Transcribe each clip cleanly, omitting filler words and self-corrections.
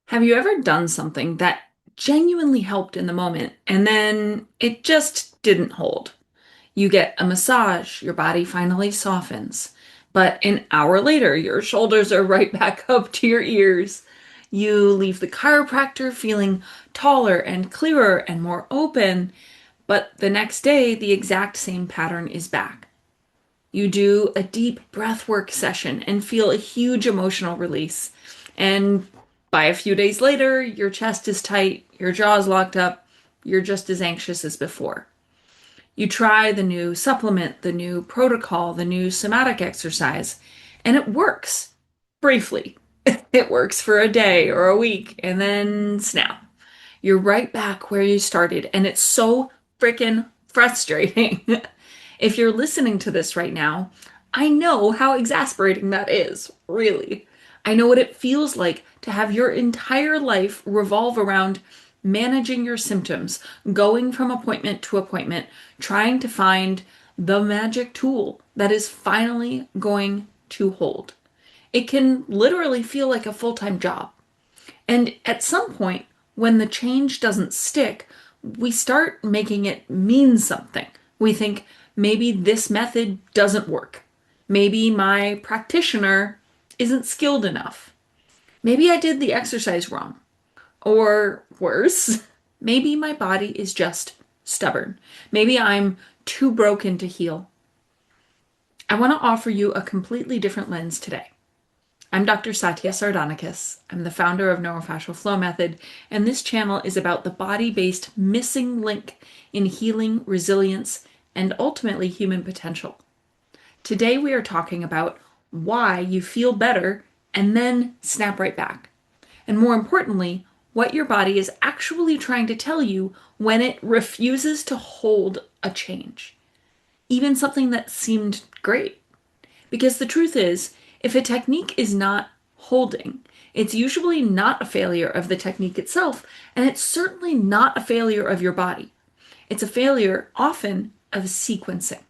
Have you ever done something that genuinely helped in the moment and then it just didn't hold? You get a massage, your body finally softens, but an hour later, your shoulders are right back up to your ears. You leave the chiropractor feeling taller and clearer and more open, but the next day, the exact same pattern is back. You do a deep breathwork session and feel a huge emotional release. And by a few days later, your chest is tight, your jaw's locked up, you're just as anxious as before. You try the new supplement, the new protocol, the new somatic exercise, and it works briefly. It works for a day or a week, and then snap. You're right back where you started, and it's so freaking frustrating. If you're listening to this right now, I know how exasperating that is, really. I know what it feels like to have your entire life revolve around managing your symptoms, going from appointment to appointment, trying to find the magic tool that is finally going to hold. It can literally feel like a full-time job. And at some point, when the change doesn't stick, we start making it mean something. We think maybe this method doesn't work. Maybe my practitioner isn't skilled enough. Maybe I did the exercise wrong. Or worse, maybe my body is just stubborn. Maybe I'm too broken to heal. I want to offer you a completely different lens today. I'm Dr. Satya Sardonicus. I'm the founder of Neurofascial Flow Method, and this channel is about the body-based missing link in healing, resilience, and ultimately human potential. Today we are talking about why you feel better and then snap right back. And more importantly, what your body is actually trying to tell you when it refuses to hold a change, even something that seemed great. Because the truth is, if a technique is not holding, it's usually not a failure of the technique itself, and it's certainly not a failure of your body. It's a failure, often, of sequencing.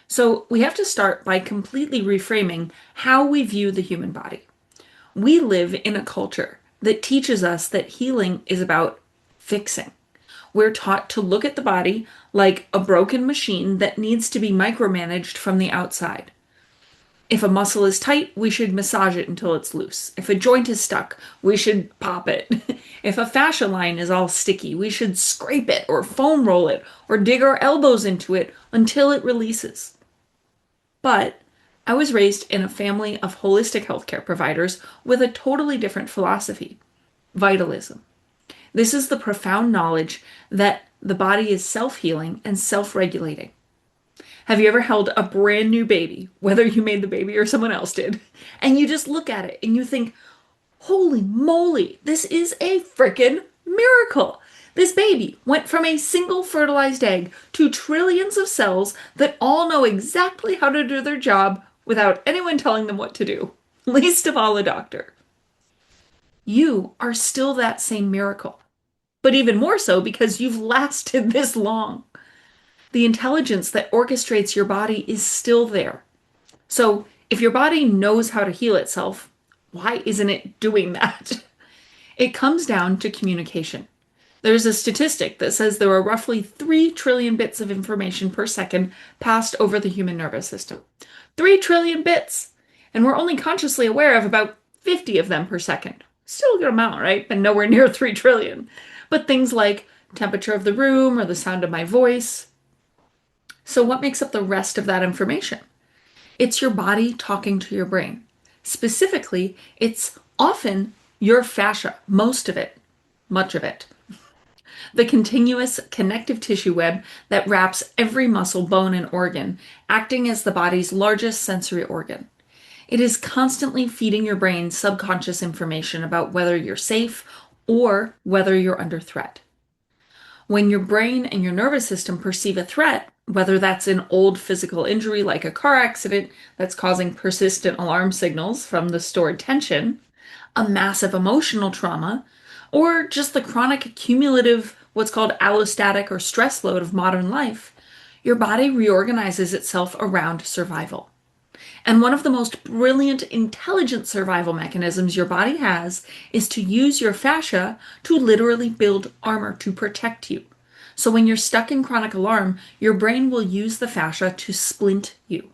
So we have to start by completely reframing how we view the human body. We live in a culture that teaches us that healing is about fixing. We're taught to look at the body like a broken machine that needs to be micromanaged from the outside. If a muscle is tight, we should massage it until it's loose. If a joint is stuck, we should pop it. If a fascia line is all sticky, we should scrape it or foam roll it or dig our elbows into it until it releases. But I was raised in a family of holistic healthcare providers with a totally different philosophy: vitalism. This is the profound knowledge that the body is self-healing and self-regulating. Have you ever held a brand new baby, whether you made the baby or someone else did, and you just look at it and you think, holy moly, this is a freaking miracle. This baby went from a single fertilized egg to trillions of cells that all know exactly how to do their job without anyone telling them what to do, least of all a doctor. You are still that same miracle, but even more so because you've lasted this long. The intelligence that orchestrates your body is still there. So if your body knows how to heal itself, why isn't it doing that? It comes down to communication. There's a statistic that says there are roughly 3 trillion bits of information per second passed over the human nervous system. 3 trillion bits! And we're only consciously aware of about 50 of them per second. Still a good amount, right? But nowhere near 3 trillion. But things like temperature of the room or the sound of my voice. So what makes up the rest of that information? It's your body talking to your brain. Specifically, it's often your fascia, most of it, much of it. The continuous connective tissue web that wraps every muscle, bone, and organ, acting as the body's largest sensory organ. It is constantly feeding your brain subconscious information about whether you're safe or whether you're under threat. When your brain and your nervous system perceive a threat, whether that's an old physical injury like a car accident that's causing persistent alarm signals from the stored tension, a massive emotional trauma, or just the chronic cumulative, what's called allostatic or stress load of modern life, your body reorganizes itself around survival. And one of the most brilliant, intelligent survival mechanisms your body has is to use your fascia to literally build armor to protect you. So when you're stuck in chronic alarm, your brain will use the fascia to splint you.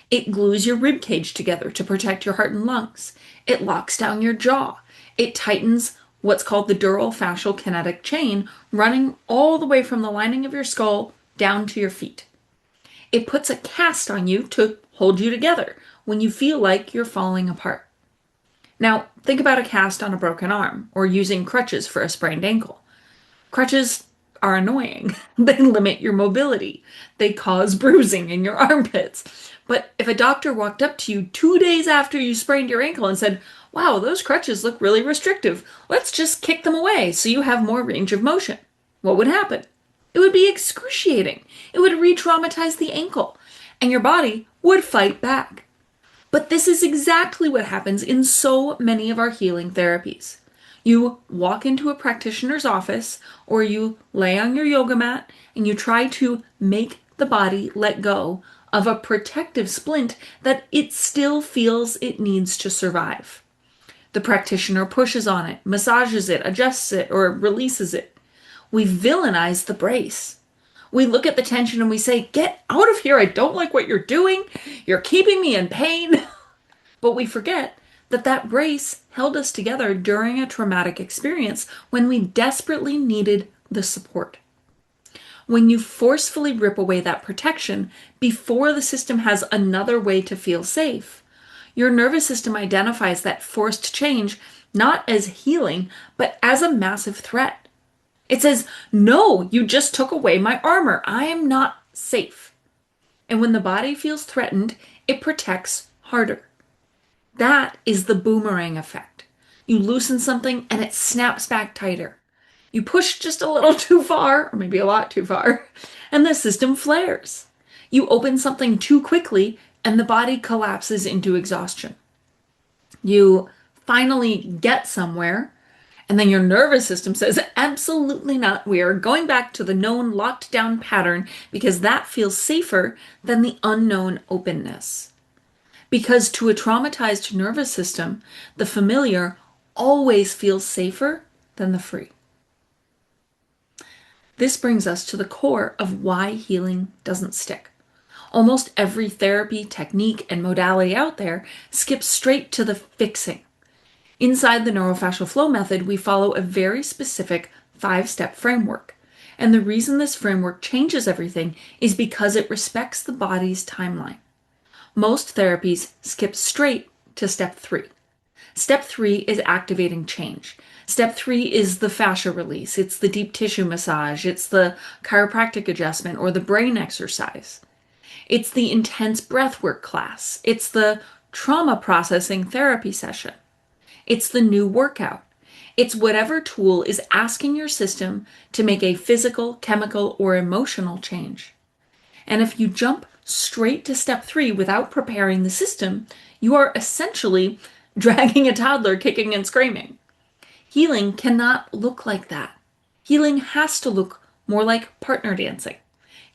It glues your rib cage together to protect your heart and lungs. It locks down your jaw. It tightens what's called the dural fascial kinetic chain, running all the way from the lining of your skull down to your feet. It puts a cast on you to hold you together when you feel like you're falling apart. Now, think about a cast on a broken arm or using crutches for a sprained ankle. Crutches are annoying. They limit your mobility. They cause bruising in your armpits. But if a doctor walked up to you 2 days after you sprained your ankle and said, "Wow, those crutches look really restrictive. Let's just kick them away so you have more range of motion," what would happen? It would be excruciating. It would re-traumatize the ankle, and your body would fight back. But this is exactly what happens in so many of our healing therapies. You walk into a practitioner's office or you lay on your yoga mat and you try to make the body let go of a protective splint that it still feels it needs to survive. The practitioner pushes on it, massages it, adjusts it, or releases it. We villainize the brace. We look at the tension and we say, "Get out of here. I don't like what you're doing. You're keeping me in pain." But we forget that that brace held us together during a traumatic experience when we desperately needed the support. When you forcefully rip away that protection before the system has another way to feel safe, your nervous system identifies that forced change not as healing, but as a massive threat. It says, "No, you just took away my armor. I am not safe." And when the body feels threatened, it protects harder. That is the boomerang effect. You loosen something and it snaps back tighter. You push just a little too far, or maybe a lot too far, and the system flares. You open something too quickly and the body collapses into exhaustion. You finally get somewhere, and then your nervous system says, "Absolutely not. We are going back to the known locked down pattern because that feels safer than the unknown openness." Because to a traumatized nervous system, the familiar always feels safer than the free. This brings us to the core of why healing doesn't stick. Almost every therapy, technique, and modality out there skips straight to the fixing. Inside the neurofascial flow method, we follow a very specific 5-step framework. And the reason this framework changes everything is because it respects the body's timeline. Most therapies skip straight to step 3. Step 3 is activating change. Step 3 is the fascia release. It's the deep tissue massage. It's the chiropractic adjustment or the brain exercise. It's the intense breathwork class. It's the trauma processing therapy session. It's the new workout. It's whatever tool is asking your system to make a physical, chemical, or emotional change. And if you jump straight to step 3 without preparing the system, you are essentially dragging a toddler kicking and screaming. Healing cannot look like that. Healing has to look more like partner dancing.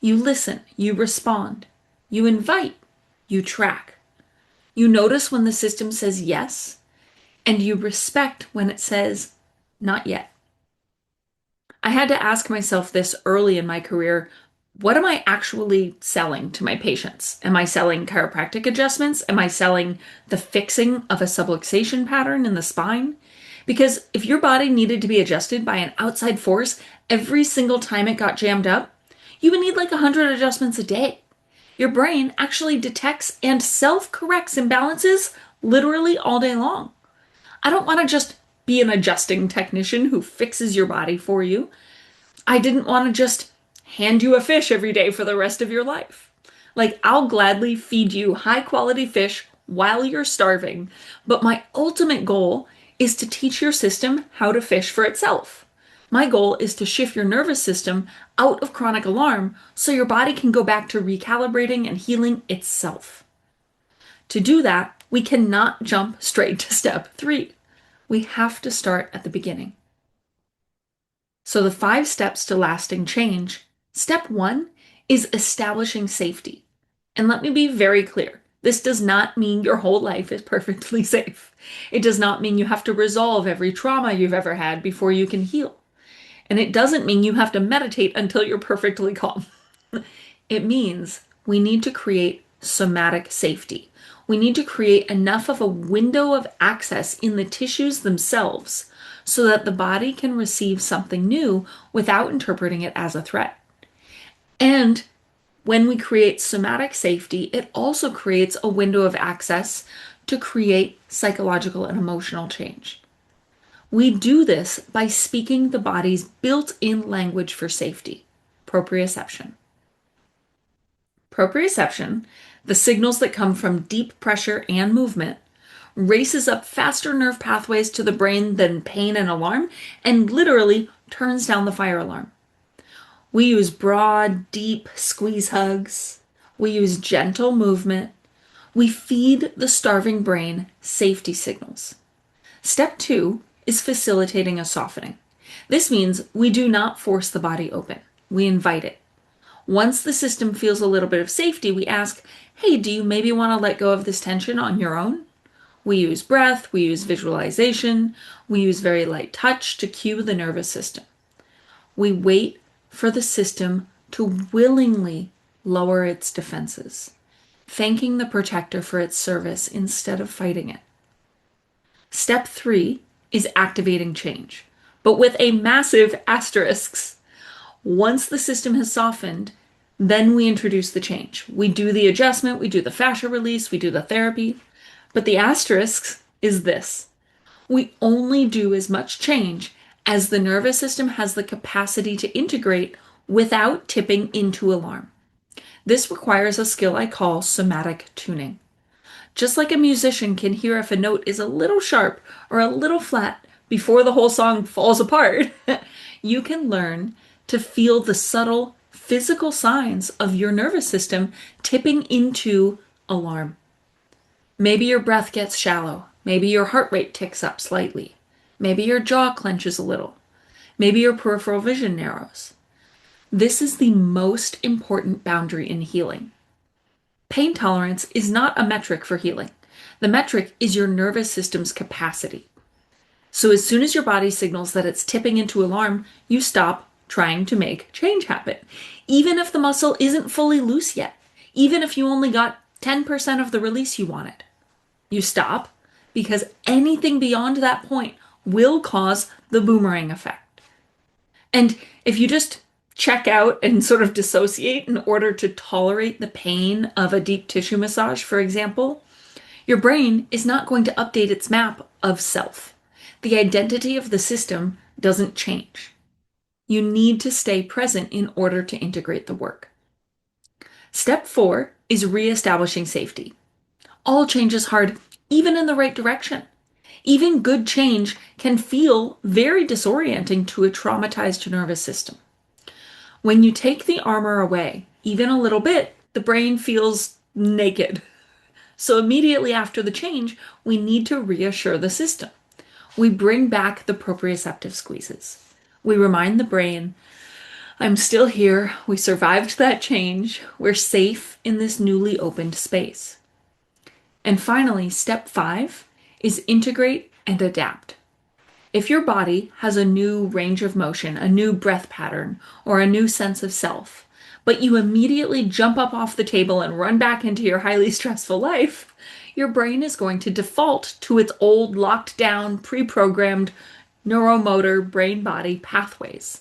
You listen, you respond, you invite, you track. You notice when the system says yes, and you respect when it says not yet. I had to ask myself this early in my career. What am I actually selling to my patients? Am I selling chiropractic adjustments? Am I selling the fixing of a subluxation pattern in the spine? Because if your body needed to be adjusted by an outside force every single time it got jammed up, you would need like 100 adjustments a day. Your brain actually detects and self-corrects imbalances literally all day long. I don't want to just be an adjusting technician who fixes your body for you. I didn't want to just hand you a fish every day for the rest of your life. Like, I'll gladly feed you high quality fish while you're starving, but my ultimate goal is to teach your system how to fish for itself. My goal is to shift your nervous system out of chronic alarm so your body can go back to recalibrating and healing itself. To do that, we cannot jump straight to step 3. We have to start at the beginning. So the 5 steps to lasting change. Step 1 is establishing safety. And let me be very clear. This does not mean your whole life is perfectly safe. It does not mean you have to resolve every trauma you've ever had before you can heal. And it doesn't mean you have to meditate until you're perfectly calm. It means we need to create somatic safety. We need to create enough of a window of access in the tissues themselves so that the body can receive something new without interpreting it as a threat. And when we create somatic safety, it also creates a window of access to create psychological and emotional change. We do this by speaking the body's built-in language for safety, proprioception. Proprioception, the signals that come from deep pressure and movement, races up faster nerve pathways to the brain than pain and alarm, and literally turns down the fire alarm. We use broad, deep squeeze hugs. We use gentle movement. We feed the starving brain safety signals. Step 2 is facilitating a softening. This means we do not force the body open. We invite it. Once the system feels a little bit of safety, we ask, hey, do you maybe want to let go of this tension on your own? We use breath, we use visualization, we use very light touch to cue the nervous system. We wait for the system to willingly lower its defenses, thanking the protector for its service instead of fighting it. Step 3 is activating change, but with a massive asterisk. Once the system has softened, then we introduce the change. We do the adjustment, we do the fascia release, we do the therapy. But the asterisk is this: we only do as much change as the nervous system has the capacity to integrate without tipping into alarm. This requires a skill I call somatic tuning. Just like a musician can hear if a note is a little sharp or a little flat before the whole song falls apart, you can learn to feel the subtle physical signs of your nervous system tipping into alarm. Maybe your breath gets shallow. Maybe your heart rate ticks up slightly. Maybe your jaw clenches a little. Maybe your peripheral vision narrows. This is the most important boundary in healing. Pain tolerance is not a metric for healing. The metric is your nervous system's capacity. So as soon as your body signals that it's tipping into alarm, you stop trying to make change happen. Even if the muscle isn't fully loose yet, even if you only got 10% of the release you wanted, you stop, because anything beyond that point will cause the boomerang effect. And if you just check out and sort of dissociate in order to tolerate the pain of a deep tissue massage, for example, your brain is not going to update its map of self. The identity of the system doesn't change. You need to stay present in order to integrate the work. Step 4 is reestablishing safety. All change is hard, even in the right direction. Even good change can feel very disorienting to a traumatized nervous system. When you take the armor away, even a little bit, the brain feels naked. So immediately after the change, we need to reassure the system. We bring back the proprioceptive squeezes. We remind the brain, I'm still here. We survived that change. We're safe in this newly opened space. And finally, step 5 is integrate and adapt. If your body has a new range of motion, a new breath pattern, or a new sense of self, but you immediately jump up off the table and run back into your highly stressful life, your brain is going to default to its old, locked down, pre-programmed neuromotor brain-body pathways.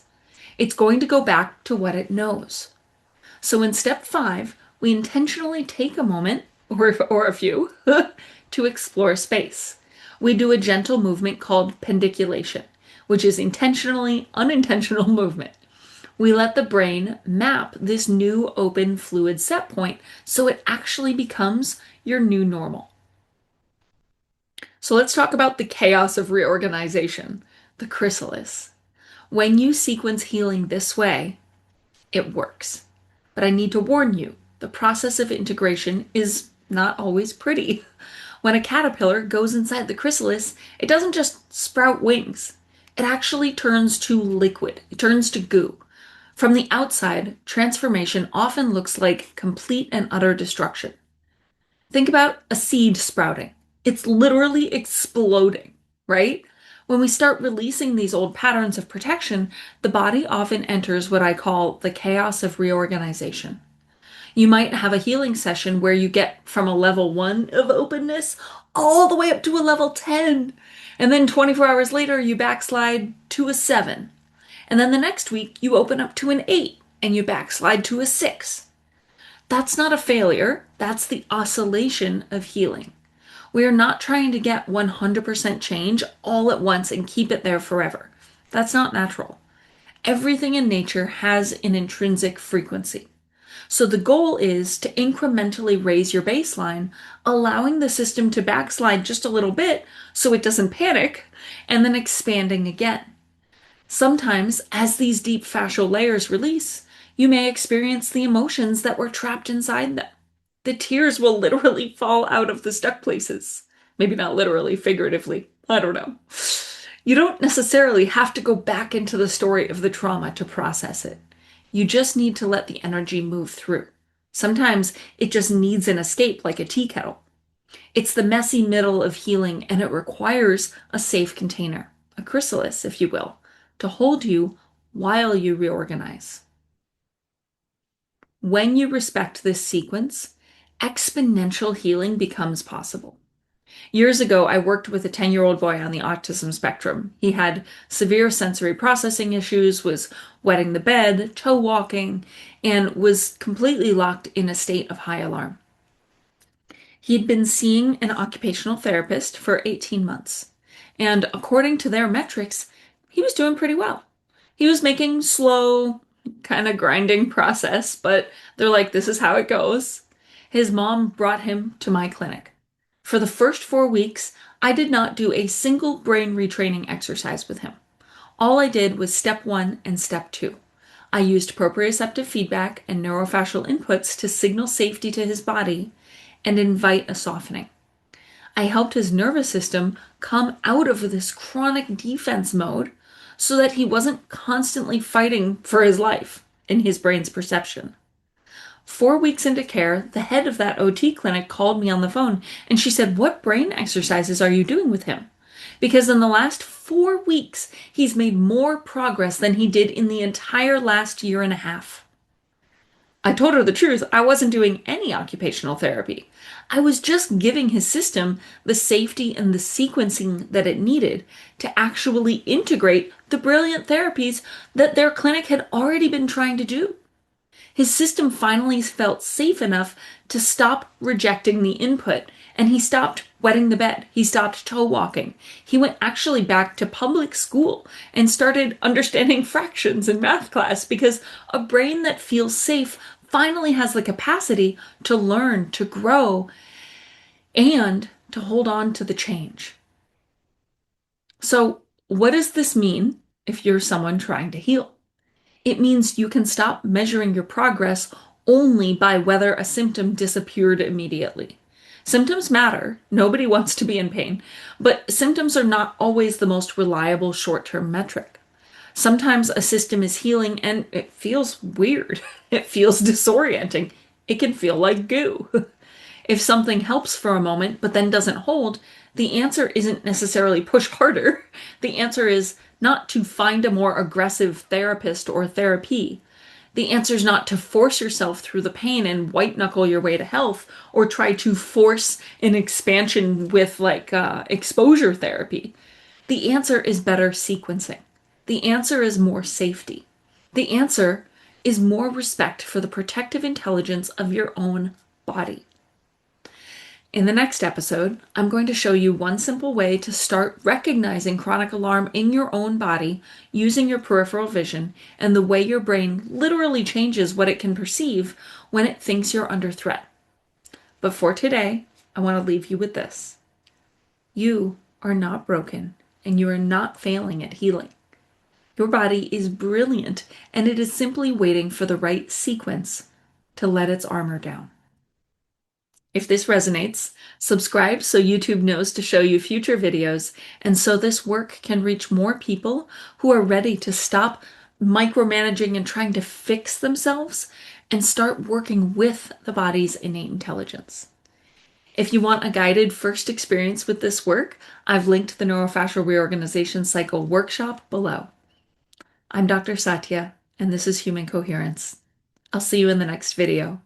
It's going to go back to what it knows. So in step 5, we intentionally take a moment, or a few, to explore space. We do a gentle movement called pendiculation, which is intentionally unintentional movement. We let the brain map this new open fluid set point so it actually becomes your new normal. So let's talk about the chaos of reorganization, the chrysalis. When you sequence healing this way, it works. But I need to warn you, the process of integration is not always pretty. When a caterpillar goes inside the chrysalis, it doesn't just sprout wings. It actually turns to liquid. It turns to goo. From the outside, transformation often looks like complete and utter destruction. Think about a seed sprouting. It's literally exploding, right? When we start releasing these old patterns of protection, the body often enters what I call the chaos of reorganization. You might have a healing session where you get from a level 1 of openness all the way up to a level 10. And then 24 hours later, you backslide to a 7. And then the next week, you open up to an 8 and you backslide to a 6. That's not a failure. That's the oscillation of healing. We are not trying to get 100% change all at once and keep it there forever. That's not natural. Everything in nature has an intrinsic frequency. So the goal is to incrementally raise your baseline, allowing the system to backslide just a little bit so it doesn't panic, and then expanding again. Sometimes, as these deep fascial layers release, you may experience the emotions that were trapped inside them. The tears will literally fall out of the stuck places. Maybe not literally, figuratively. I don't know. You don't necessarily have to go back into the story of the trauma to process it. You just need to let the energy move through. Sometimes it just needs an escape like a tea kettle. It's the messy middle of healing, and it requires a safe container, a chrysalis, if you will, to hold you while you reorganize. When you respect this sequence, exponential healing becomes possible. Years ago, I worked with a 10-year-old boy on the autism spectrum. He had severe sensory processing issues, was wetting the bed, toe walking, and was completely locked in a state of high alarm. He'd been seeing an occupational therapist for 18 months, and according to their metrics, he was doing pretty well. He was making slow, kind of grinding process, but they're like, this is how it goes. His mom brought him to my clinic. For the first 4 weeks, I did not do a single brain retraining exercise with him. All I did was step 1 and step 2. I used proprioceptive feedback and neurofascial inputs to signal safety to his body and invite a softening. I helped his nervous system come out of this chronic defense mode so that he wasn't constantly fighting for his life in his brain's perception. 4 weeks into care, the head of that OT clinic called me on the phone and she said, "What brain exercises are you doing with him?" Because in the last 4 weeks, he's made more progress than he did in the entire last year and a half. I told her the truth. I wasn't doing any occupational therapy. I was just giving his system the safety and the sequencing that it needed to actually integrate the brilliant therapies that their clinic had already been trying to do. His system finally felt safe enough to stop rejecting the input, and he stopped wetting the bed. He stopped toe walking. He went actually back to public school and started understanding fractions in math class because a brain that feels safe finally has the capacity to learn, to grow, and to hold on to the change. So, what does this mean if you're someone trying to heal? It means you can stop measuring your progress only by whether a symptom disappeared immediately. Symptoms matter. Nobody wants to be in pain, but symptoms are not always the most reliable short-term metric. Sometimes a system is healing and it feels weird. It feels disorienting. It can feel like goo. If something helps for a moment but then doesn't hold, the answer isn't necessarily push harder. The answer is not to find a more aggressive therapist or therapy. The answer is not to force yourself through the pain and white knuckle your way to health or try to force an expansion with exposure therapy. The answer is better sequencing. The answer is more safety. The answer is more respect for the protective intelligence of your own body. In the next episode, I'm going to show you one simple way to start recognizing chronic alarm in your own body using your peripheral vision and the way your brain literally changes what it can perceive when it thinks you're under threat. But for today, I want to leave you with this. You are not broken, and you are not failing at healing. Your body is brilliant, and it is simply waiting for the right sequence to let its armor down. If this resonates, subscribe so YouTube knows to show you future videos, and so this work can reach more people who are ready to stop micromanaging and trying to fix themselves and start working with the body's innate intelligence. If you want a guided first experience with this work, I've linked the Neurofascial Reorganization Cycle workshop below. I'm Dr. Satya, and this is Human Coherence. I'll see you in the next video.